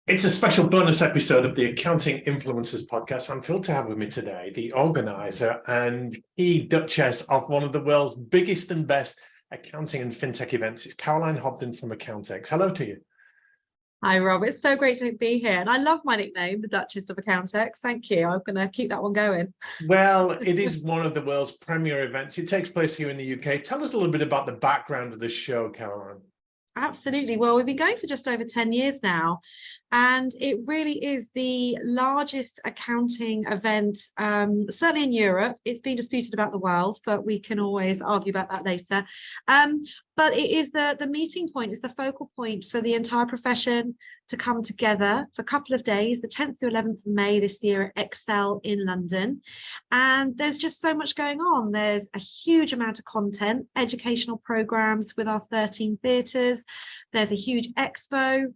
It's a special bonus episode of the Accounting Influencers podcast. I'm thrilled to have with me today the organizer and key duchess of one of the world's biggest and best accounting and fintech events. It's Caroline Hobden from Accountex. Hello to you. Hi, Rob. It's so great to be here. And I love my nickname, the Duchess of Accountex. Thank you. I'm going to keep that one going. Well, it is one of the world's premier events. It takes place here in the UK. Tell us a little bit about the background of the show, Caroline. Absolutely. Well, we've been going for just over 10 years now, and it really is the largest accounting event, certainly in Europe. It's been disputed about the world, but we can always argue about that later. But it is the meeting point, it's the focal point for the entire profession to come together for a couple of days, the 10th to 11th of May this year at Excel in London. And there's just so much going on. There's a huge amount of content, educational programs with our 13 theatres. There's a huge expo.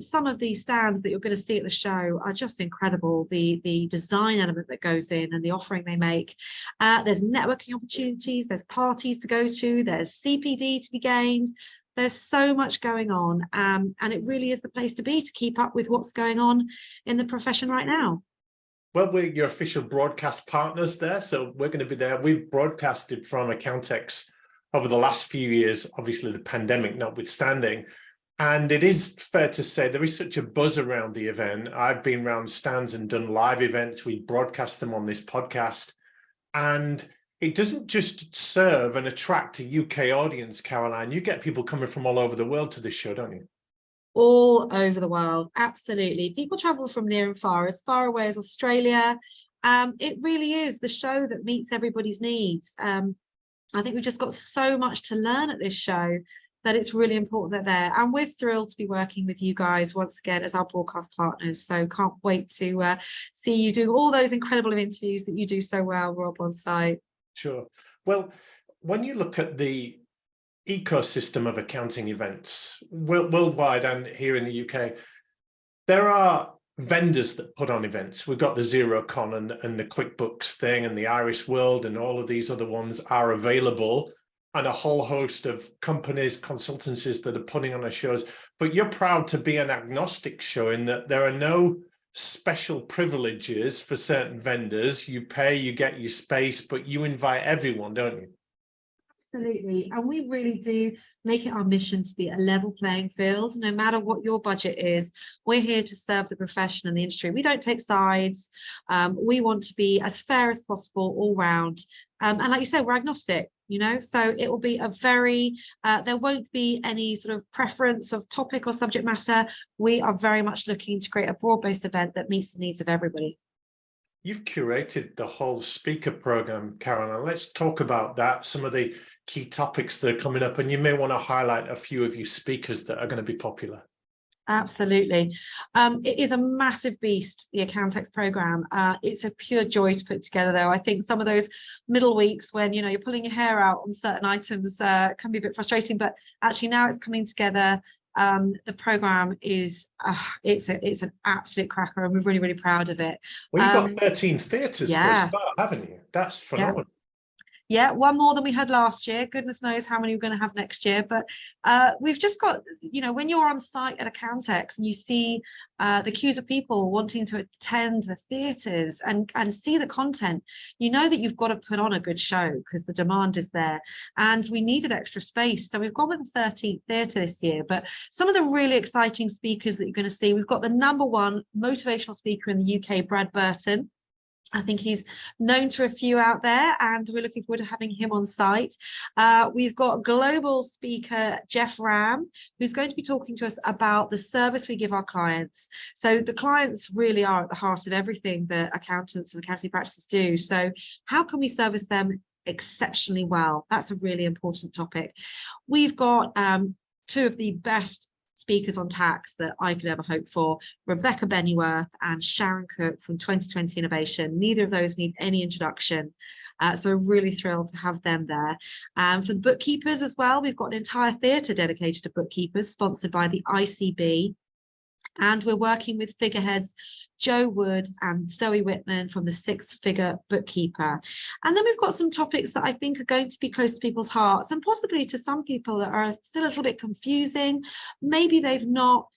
Some of these stands that you're going to see at the show are just incredible. The design element that goes in and the offering they make. There's networking opportunities, there's parties to go to, there's CPD to be gained. There's so much going on, and it really is the place to be to keep up with what's going on in the profession right now. Well, we're your official broadcast partners there, so we're going to be there. We've broadcasted from Accountex over the last few years, obviously the pandemic notwithstanding. And it is fair to say there is such a buzz around the event. I've been around stands and done live events. We broadcast them on this podcast. And it doesn't just serve and attract a UK audience, Caroline. You get people coming from all over the world to this show, don't you? All over the world, absolutely. People travel from near and as far away as Australia. It really is the show that meets everybody's needs. I think we've just got so much to learn at this show that it's really important that they're there. And we're thrilled to be working with you guys once again as our broadcast partners. So can't wait to see you do all those incredible interviews that you do so well, Rob, on site. Sure. Well, when you look at the ecosystem of accounting events worldwide and here in the UK, there are vendors that put on events. We've got the XeroCon and the QuickBooks thing and the Iris World, and all of these other ones are available, and a whole host of companies, consultancies that are putting on our shows. But you're proud to be an agnostic show in that there are no special privileges for certain vendors. You pay, you get your space, but you invite everyone, don't you? Absolutely. And we really do make it our mission to be a level playing field. No matter what your budget is, we're here to serve the profession and the industry. We don't take sides. We want to be as fair as possible all round. And like you said, we're agnostic, so it will be a very, there won't be any sort of preference of topic or subject matter. We are very much looking to create a broad-based event that meets the needs of everybody. You've curated the whole speaker program, Caroline. Let's talk about that, some of the key topics that are coming up, and you may want to highlight a few of your speakers that are going to be popular. Absolutely. It is a massive beast, the Accountex program. It's a pure joy to put together, though. I think some of those middle weeks when you're pulling your hair out on certain items can be a bit frustrating, but actually now it's coming together. The program is it's an absolute cracker, and we're really, really proud of it. Well, you've got 13 theatres for a start, haven't you? That's phenomenal. Yeah, one more than we had last year. Goodness knows how many we're going to have next year. But we've just got, when you're on site at Accountex and you see the queues of people wanting to attend the theatres and see the content, you know that you've got to put on a good show because the demand is there. And we needed extra space. So we've gone with the 13th theatre this year. But some of the really exciting speakers that you're going to see, we've got the #1 motivational speaker in the UK, Brad Bur. I think he's known to a few out there, and we're looking forward to having him on site. We've got global speaker Jeff Ram, who's going to be talking to us about the service we give our clients. So the clients really are at the heart of everything that accountants and accounting practices do. So how can we service them exceptionally well? That's a really important topic. We've got two of the best speakers on tax that I could ever hope for, Rebecca Bennyworth and Sharon Cook from 2020 Innovation. Neither of those need any introduction. So we're really thrilled to have them there. For the bookkeepers as well, we've got an entire theatre dedicated to bookkeepers, sponsored by the ICB. And we're working with figureheads Joe Wood and Zoe Whitman from the Six Figure Bookkeeper. And then we've got some topics that I think are going to be close to people's hearts, and possibly to some people that are still a little bit confusing. Maybe they've not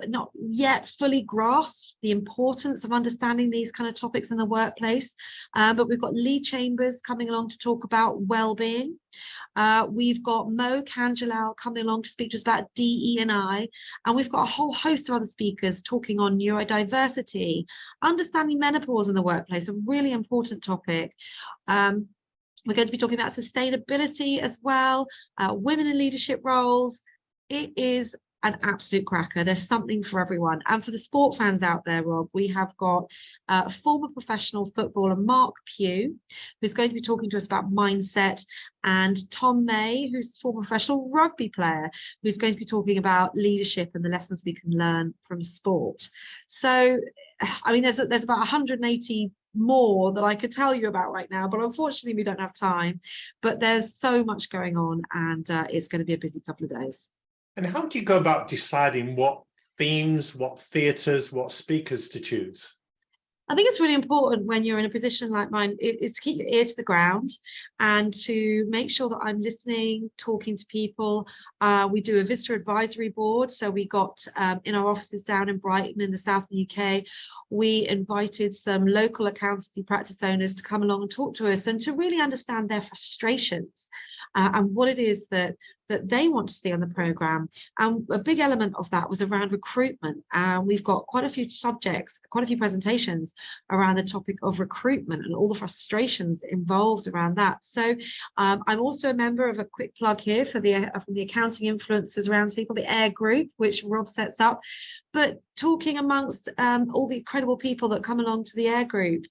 not yet fully grasped the importance of understanding these kind of topics in the workplace. But we've got Lee Chambers coming along to talk about well-being. We've got Mo Kanjalal coming along to speak to us about DE&I, and we've got a whole host of other speakers talking on neurodiversity, understanding menopause in the workplace, a really important topic. We're going to be talking about sustainability as well, women in leadership roles. It is an absolute cracker. There's something for everyone. And for the sport fans out there, Rob, we have got former professional footballer Mark Pugh, who's going to be talking to us about mindset, and Tom May, who's a former professional rugby player, who's going to be talking about leadership and the lessons we can learn from sport. So, I mean, there's about 180 more that I could tell you about right now, but unfortunately we don't have time. But there's so much going on, and it's going to be a busy couple of days. And how do you go about deciding what themes, what theatres, what speakers to choose? I think it's really important when you're in a position like mine is to keep your ear to the ground and to make sure that I'm listening, talking to people. We do a visitor advisory board. So we got in our offices down in Brighton in the south of the UK, we invited some local accountancy practice owners to come along and talk to us and to really understand their frustrations and what it is that they want to see on the programme. And a big element of that was around recruitment. We've got quite a few subjects, quite a few presentations around the topic of recruitment and all the frustrations involved around that. So I'm also a member of a quick plug here for the from the Accounting Influencers Roundtable, the AIR group, which Rob sets up. But talking amongst all the incredible people that come along to the AIR group,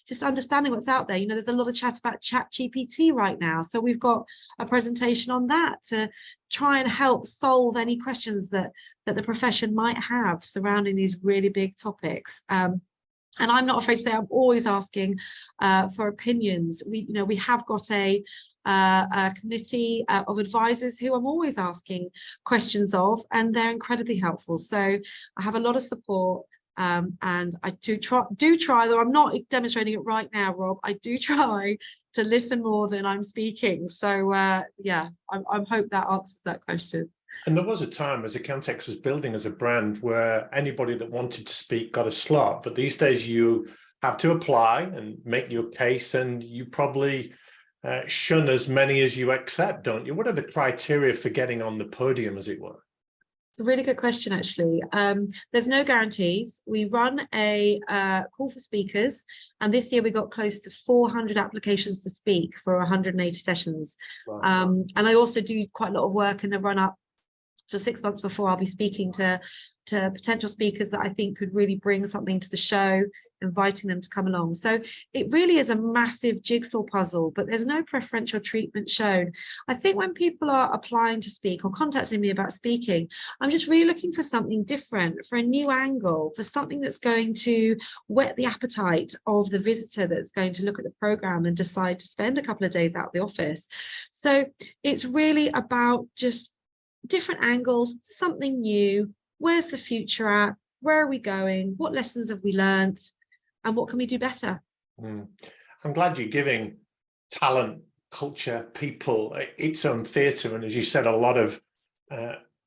just understanding what's out there. You know, there's a lot of chat about ChatGPT right now. So we've got a presentation on that to try and help solve any questions that the profession might have surrounding these really big topics. And I'm not afraid to say I'm always asking for opinions. We have got a committee of advisors who I'm always asking questions of, and they're incredibly helpful. So I have a lot of support, and I do try, though I'm not demonstrating it right now, Rob. I do try to listen more than I'm speaking. So yeah, I hope that answers that question. And there was a time as Accountex was building as a brand where anybody that wanted to speak got a slot. But these days you have to apply and make your case, and you probably shun as many as you accept, don't you? What are the criteria for getting on the podium, as it were? It's a really good question, actually. There's no guarantees. We run a call for speakers, and this year we got close to 400 applications to speak for 180 sessions. Wow. And I also do quite a lot of work in the run-up. So 6 months before, I'll be speaking to potential speakers that I think could really bring something to the show, inviting them to come along. So it really is a massive jigsaw puzzle, but there's no preferential treatment shown. I think when people are applying to speak or contacting me about speaking, I'm just really looking for something different, for a new angle, for something that's going to whet the appetite of the visitor that's going to look at the programme and decide to spend a couple of days out of the office. So it's really about just different angles, something new. Where's the future at? Where are we going? What lessons have we learned? And what can we do better? I'm glad you're giving talent, culture, people its own theatre. And as you said, a lot of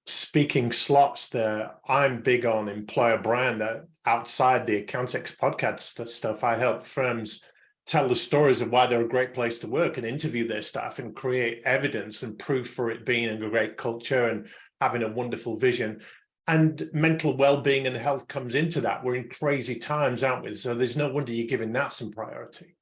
speaking slots there. I'm big on employer brand. Outside the Accountex podcast stuff, I help firms tell the stories of why they're a great place to work and interview their staff and create evidence and proof for it being a great culture and having a wonderful vision. And mental well-being and health comes into that. We're in crazy times, aren't we? So there's no wonder you're giving that some priority.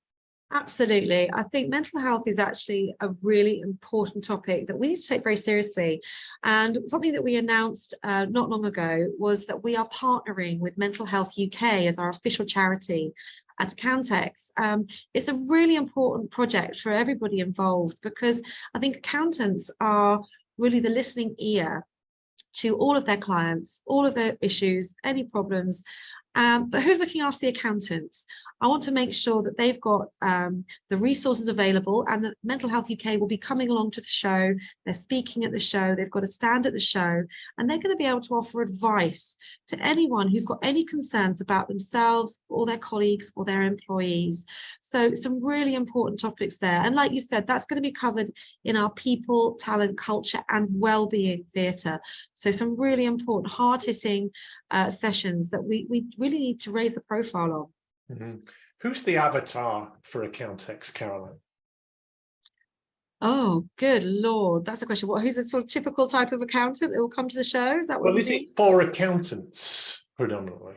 Absolutely. I think mental health is actually a really important topic that we need to take very seriously. And something that we announced not long ago was that we are partnering with Mental Health UK as our official charity at Accountex. It's a really important project for everybody involved, because I think accountants are really the listening ear to all of their clients, all of their issues, any problems. But who's looking after the accountants? I want to make sure that they've got the resources available, and that Mental Health UK will be coming along to the show. They're speaking at the show. They've got a stand at the show, and they're going to be able to offer advice to anyone who's got any concerns about themselves or their colleagues or their employees. So some really important topics there. And like you said, that's going to be covered in our people, talent, culture, and well-being theatre. So some really important, hard-hitting sessions that we really need to raise the profile on. Mm-hmm. Who's the avatar for Accountex, Caroline? Oh, good Lord. That's a question. Who's a sort of typical type of accountant that will come to the show? Is that what Well, you is mean? it for accountants predominantly?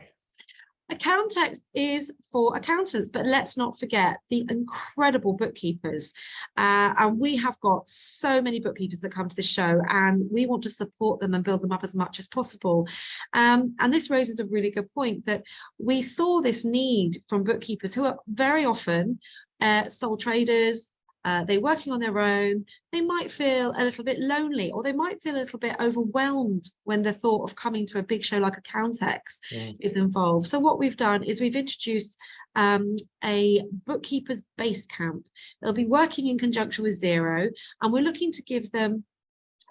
Accountex is for accountants, but let's not forget the incredible bookkeepers. And we have got so many bookkeepers that come to the show, and we want to support them and build them up as much as possible. And this raises a really good point, that we saw this need from bookkeepers who are very often sole traders. They're working on their own. They might feel a little bit lonely, or they might feel a little bit overwhelmed when the thought of coming to a big show like Accountex is involved. So what we've done is we've introduced a bookkeepers base camp. They'll be working in conjunction with Xero, and we're looking to give them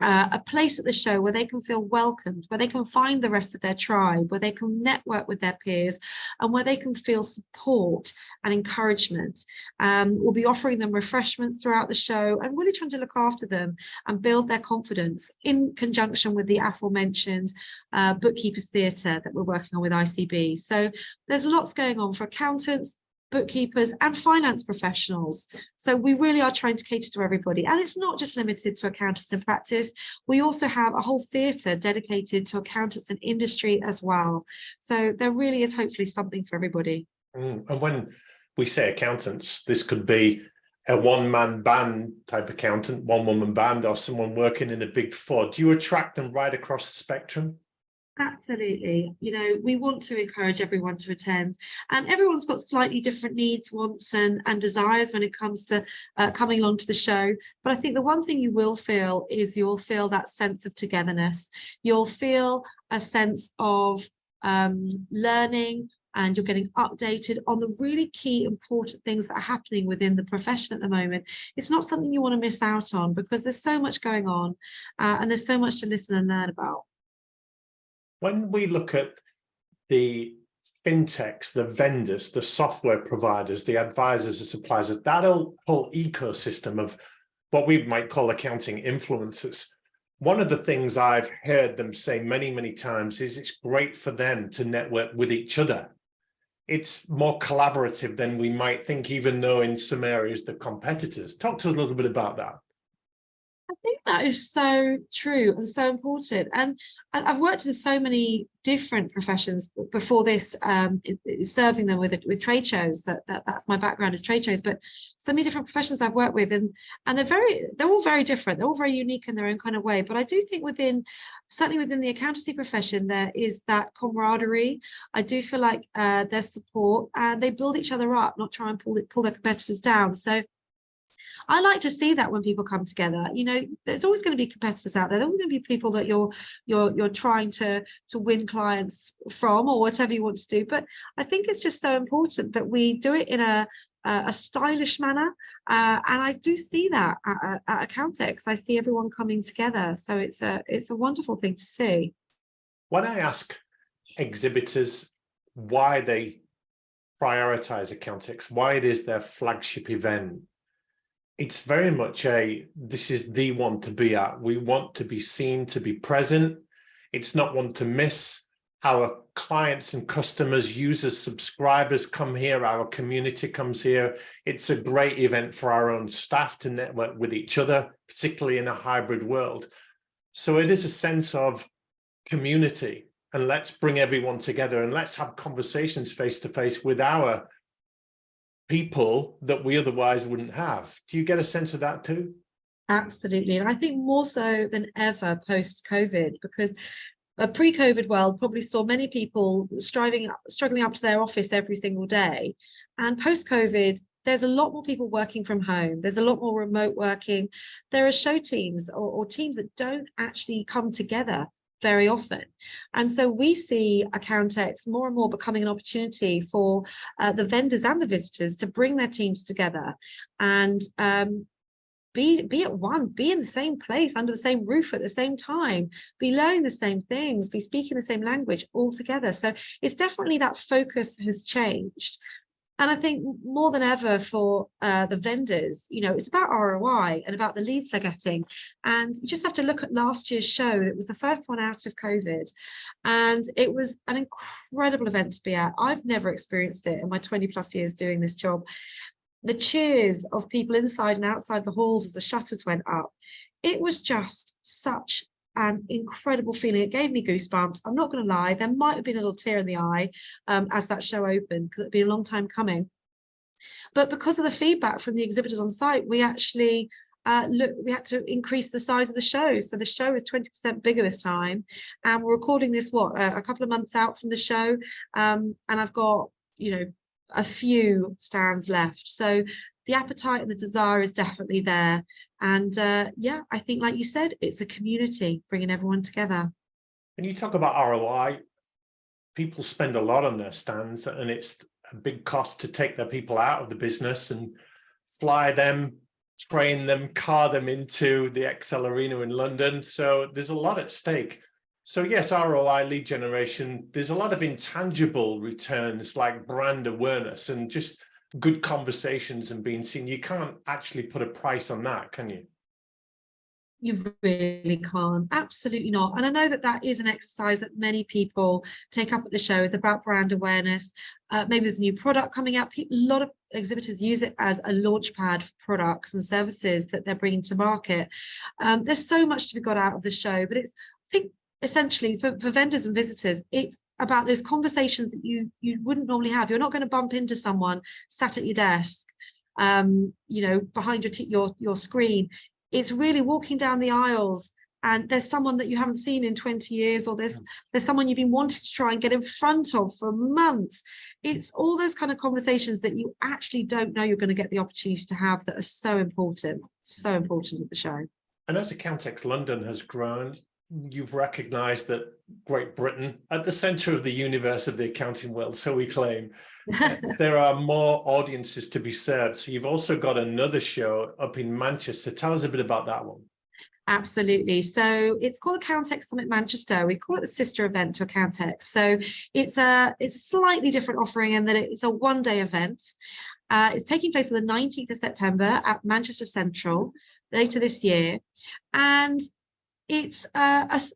a place at the show where they can feel welcomed, where they can find the rest of their tribe, where they can network with their peers, and where they can feel support and encouragement. We'll be offering them refreshments throughout the show, and really trying to look after them and build their confidence in conjunction with the aforementioned bookkeepers theatre that we're working on with ICB. So there's lots going on for accountants, bookkeepers, and finance professionals. So we really are trying to cater to everybody. And it's not just limited to accountants in practice. We also have a whole theatre dedicated to accountants in industry as well. So there really is hopefully something for everybody. And when we say accountants, this could be a one-man band type accountant, one-woman band, or someone working in a big four. Do you attract them right across the spectrum? Absolutely. You know, we want to encourage everyone to attend, and everyone's got slightly different needs, wants, and desires when it comes to coming along to the show. But I think the one thing you will feel is you'll feel that sense of togetherness. You'll feel a sense of learning, and you're getting updated on the really key important things that are happening within the profession at the moment. It's not something you want to miss out on, because there's so much going on and there's so much to listen and learn about. When we look at the fintechs, the vendors, the software providers, the advisors, the suppliers, that whole ecosystem of what we might call accounting influencers, one of the things I've heard them say many, many times is it's great for them to network with each other. It's more collaborative than we might think, even though in some areas they're competitors. Talk to us a little bit about that. I think that is so true and so important. And I've worked in so many different professions before this, serving them with trade shows. That's my background, is trade shows. But so many different professions I've worked with, and they're all very different. They're all very unique in their own kind of way. But I do think certainly within the accountancy profession, there is that camaraderie. I do feel like there's support, and they build each other up, not try and pull their competitors down. So I like to see that when people come together. You know, there's always going to be competitors out there. There's always going to be people that you're trying to win clients from, or whatever you want to do. But I think it's just so important that we do it in a stylish manner, and I do see that at Accountex. I see everyone coming together, so it's a wonderful thing to see. When I ask exhibitors why they prioritize Accountex, why it is their flagship event, it's very much this is the one to be at. We want to be seen, to be present. It's not one to miss. Our clients and customers, users, subscribers come here. Our community comes here. It's a great event for our own staff to network with each other, particularly in a hybrid world. So it is a sense of community, and let's bring everyone together, and let's have conversations face to face with our people that we otherwise wouldn't have. Do you get a sense of that too? Absolutely. And I think more so than ever post-COVID, because a pre-COVID world probably saw many people struggling up to their office every single day. And post-COVID, there's a lot more people working from home. There's a lot more remote working. There are show teams or teams that don't actually come together very often. And so we see Accountex more and more becoming an opportunity for the vendors and the visitors to bring their teams together and be at one, be in the same place, under the same roof at the same time, be learning the same things, be speaking the same language all together. So it's definitely that focus has changed. And I think more than ever for the vendors, you know, it's about ROI and about the leads they're getting. And you just have to look at last year's show. It was the first one out of COVID. And it was an incredible event to be at. I've never experienced it in my 20 plus years doing this job. The cheers of people inside and outside the halls as the shutters went up. It was just such an incredible feeling. It gave me goosebumps. I'm not going to lie, there might have been a little tear in the eye as that show opened, because it'd been a long time coming. But because of the feedback from the exhibitors on site, we actually we had to increase the size of the show. So the show is 20% bigger this time. And we're recording this, a couple of months out from the show. And I've got, you know, a few stands left. So the appetite and the desire is definitely there. And yeah, I think, like you said, it's a community bringing everyone together. When you talk about ROI, people spend a lot on their stands, and it's a big cost to take their people out of the business and fly them, train them, car them into the Excel Arena in London. So there's a lot at stake. So yes, ROI, lead generation, there's a lot of intangible returns like brand awareness and just good conversations and being seen. You can't actually put a price on that, can you? You really can't. Absolutely not. And I know that that is an exercise that many people take up at the show, is about brand awareness. Maybe there's a new product coming out. A lot of exhibitors use it as a launch pad for products and services that they're bringing to market. There's so much to be got out of the show, but it's, I think, essentially for vendors and visitors, it's about those conversations that you wouldn't normally have. You're not going to bump into someone sat at your desk, you know, behind your screen. It's really walking down the aisles and there's someone that you haven't seen in 20 years, or there's someone you've been wanting to try and get in front of for months. It's all those kind of conversations that you actually don't know you're going to get the opportunity to have that are so important at the show. And as Accountex London has grown, you've recognized that Great Britain, at the center of the universe of the accounting world, so we claim, there are more audiences to be served. So you've also got another show up in Manchester. Tell us a bit about that one. Absolutely. So it's called Accountex Summit Manchester. We call it the sister event to Accountex. So it's a slightly different offering in that it's a one-day event. It's taking place on the 19th of September at Manchester Central later this year. And it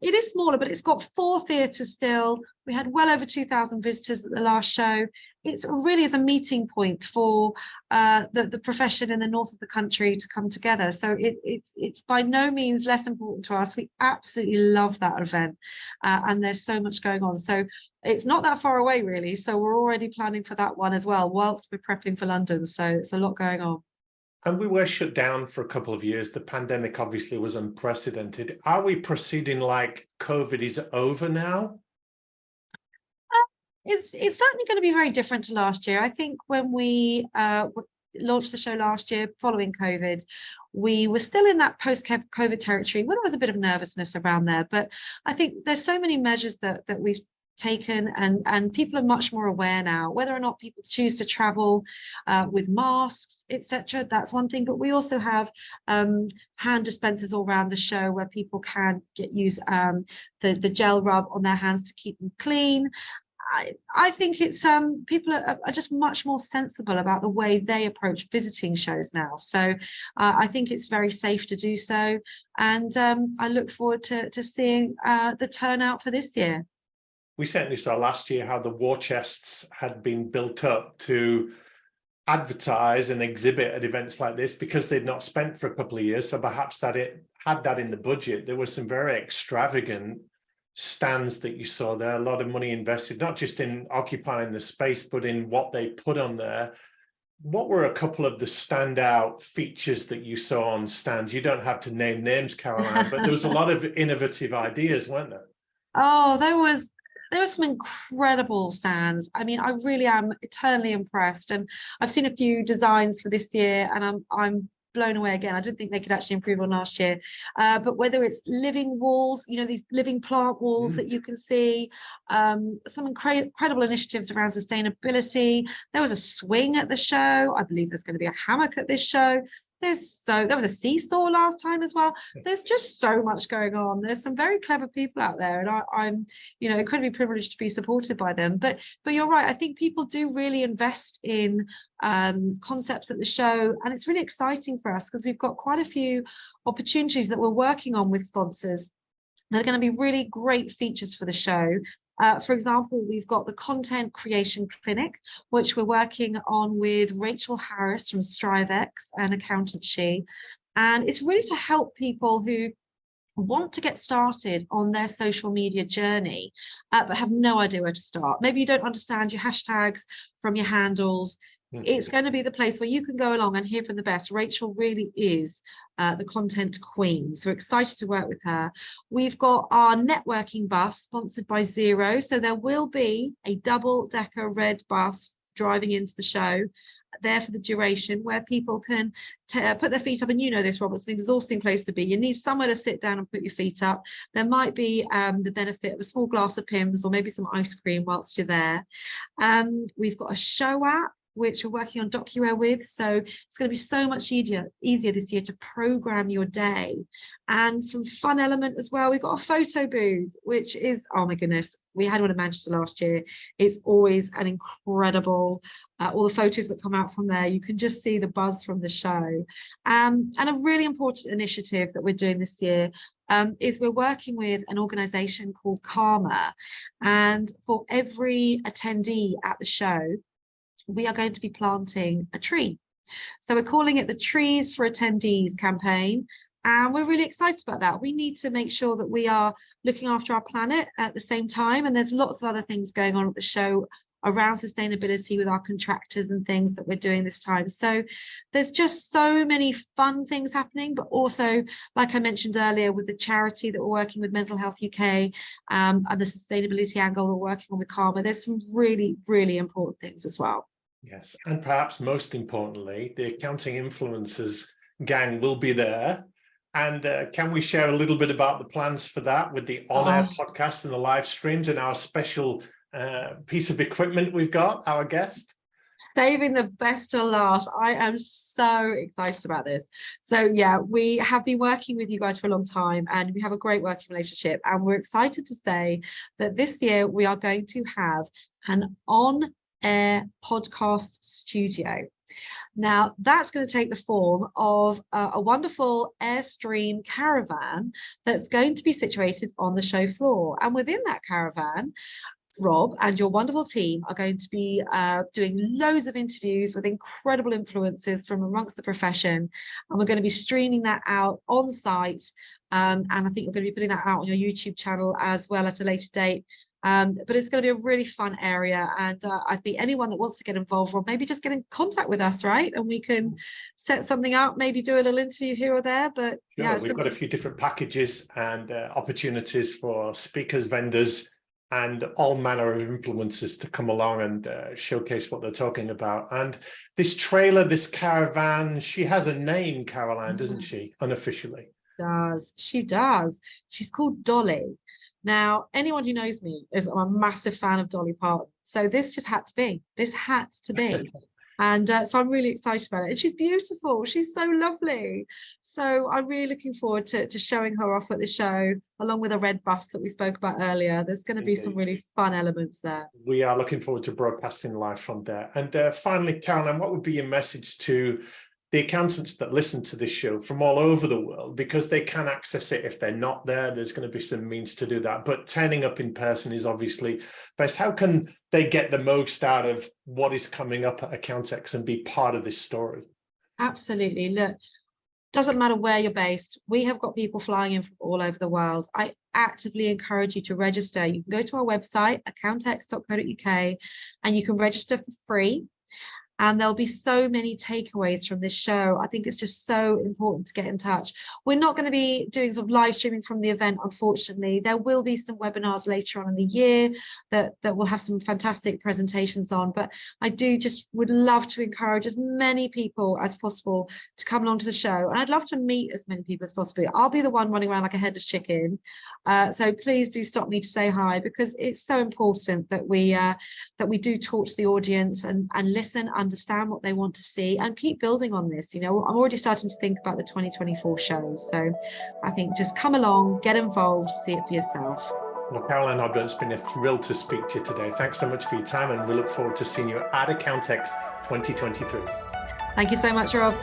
is smaller, but it's got 4 theatres still. We had well over 2,000 visitors at the last show. It really is a meeting point for the profession in the north of the country to come together. So it's by no means less important to us. We absolutely love that event, and there's so much going on. So it's not that far away, really. So we're already planning for that one as well, whilst we're prepping for London. So it's a lot going on. And we were shut down for a couple of years. The pandemic obviously was unprecedented. Are we proceeding like COVID is over now? It's certainly going to be very different to last year. I think when we launched the show last year following COVID, we were still in that post-COVID territory where there was a bit of nervousness around there. But I think there's so many measures that we've taken, and people are much more aware now. Whether or not people choose to travel with masks, etc., that's one thing. But we also have hand dispensers all around the show where people can use the gel rub on their hands to keep them clean. I think it's people are just much more sensible about the way they approach visiting shows now. So I think it's very safe to do so, and I look forward to seeing the turnout for this year. We certainly saw last year how the war chests had been built up to advertise and exhibit at events like this because they'd not spent for a couple of years. So perhaps that it had that in the budget. There were some very extravagant stands that you saw there, a lot of money invested, not just in occupying the space, but in what they put on there. What were a couple of the standout features that you saw on stands? You don't have to name names, Caroline, but there was a lot of innovative ideas, weren't there? Oh, there were some incredible stands. I mean, I really am eternally impressed, and I've seen a few designs for this year, and I'm blown away again. I didn't think they could actually improve on last year. But whether it's living walls, you know, these living plant walls that you can see, some incredible initiatives around sustainability. There was a swing at the show. I believe there's going to be a hammock at this show. There was a seesaw last time as well. There's just so much going on. There's some very clever people out there, and I'm, you know, incredibly privileged to be supported by them. But you're right. I think people do really invest in concepts at the show, and it's really exciting for us because we've got quite a few opportunities that we're working on with sponsors. They're going to be really great features for the show. For example, we've got the Content Creation Clinic, which we're working on with Rachel Harris from StriveX and Accountex. And it's really to help people who want to get started on their social media journey, but have no idea where to start. Maybe you don't understand your hashtags from your handles. It's going to be the place where you can go along and hear from the best. Rachel really is the content queen. So we're excited to work with her. We've got our networking bus sponsored by Xero. So there will be a double-decker red bus driving into the show there for the duration, where people can put their feet up. And you know this, Rob, it's an exhausting place to be. You need somewhere to sit down and put your feet up. There might be the benefit of a small glass of Pimm's or maybe some ice cream whilst you're there. We've got a show app which we're working on DocuWare with. So it's going to be so much easier this year to program your day. And some fun element as well. We've got a photo booth, which is, oh my goodness, we had one in Manchester last year. It's always an incredible, all the photos that come out from there, you can just see the buzz from the show. And a really important initiative that we're doing this year is we're working with an organization called Karma. And for every attendee at the show, we are going to be planting a tree. So we're calling it the Trees for Attendees campaign. And we're really excited about that. We need to make sure that we are looking after our planet at the same time. And there's lots of other things going on at the show around sustainability with our contractors and things that we're doing this time. So there's just so many fun things happening, but also, like I mentioned earlier, with the charity that we're working with, Mental Health UK, and the sustainability angle we're working on with Karma, there's some really, really important things as well. Yes, and perhaps most importantly, the Accounting Influencers gang will be there. And can we share a little bit about the plans for that with the on-air podcast and the live streams and our special piece of equipment we've got, our guest? Saving the best to last. I am so excited about this. So yeah, we have been working with you guys for a long time and we have a great working relationship. And we're excited to say that this year we are going to have an on-air podcast studio. Now that's going to take the form of a wonderful Airstream caravan that's going to be situated on the show floor. And within that caravan, Rob and your wonderful team are going to be doing loads of interviews with incredible influencers from amongst the profession. And we're going to be streaming that out on site. And I think you're going to be putting that out on your YouTube channel as well at a later date. But it's going to be a really fun area. And I think anyone that wants to get involved, Rob, maybe just get in contact with us, right? And we can set something up, maybe do a little interview here or there. But sure, yeah, we've got a few different packages and opportunities for speakers, vendors, and all manner of influencers to come along and showcase what they're talking about. And this trailer, this caravan, she has a name, Caroline, doesn't she, unofficially? She does. She's called Dolly. Now, anyone who knows me is I'm a massive fan of Dolly Parton. So this just had to be. This had to be. And so I'm really excited about it. And she's beautiful. She's so lovely. So I'm really looking forward to showing her off at the show, along with a red bus that we spoke about earlier. There's going to be some really fun elements there. We are looking forward to broadcasting live from there. And finally, Caroline, what would be your message to the accountants that listen to this show from all over the world, because they can access it if they're not there? There's going to be some means to do that, but turning up in person is obviously best. How can they get the most out of what is coming up at Accountex and be part of this story? Absolutely. Look, doesn't matter where you're based. We have got people flying in from all over the world. I actively encourage you to register. You can go to our website, accountex.co.uk, and you can register for free. and there'll be so many takeaways from this show. I think it's just so important to get in touch. We're not going to be doing sort of live streaming from the event, unfortunately. There will be some webinars later on in the year that will have some fantastic presentations on, but I do just would love to encourage as many people as possible to come along to the show, and I'd love to meet as many people as possible. I'll be the one running around like a headless chicken, so please do stop me to say hi, because it's so important that we do talk to the audience and listen, understand what they want to see, and keep building on this. You know, I'm already starting to think about the 2024 shows, so I think just come along, get involved, see it for yourself. Well, Caroline Hobden, it's been a thrill to speak to you today. Thanks so much for your time, and we look forward to seeing you at Accountex 2023. Thank you so much, Rob.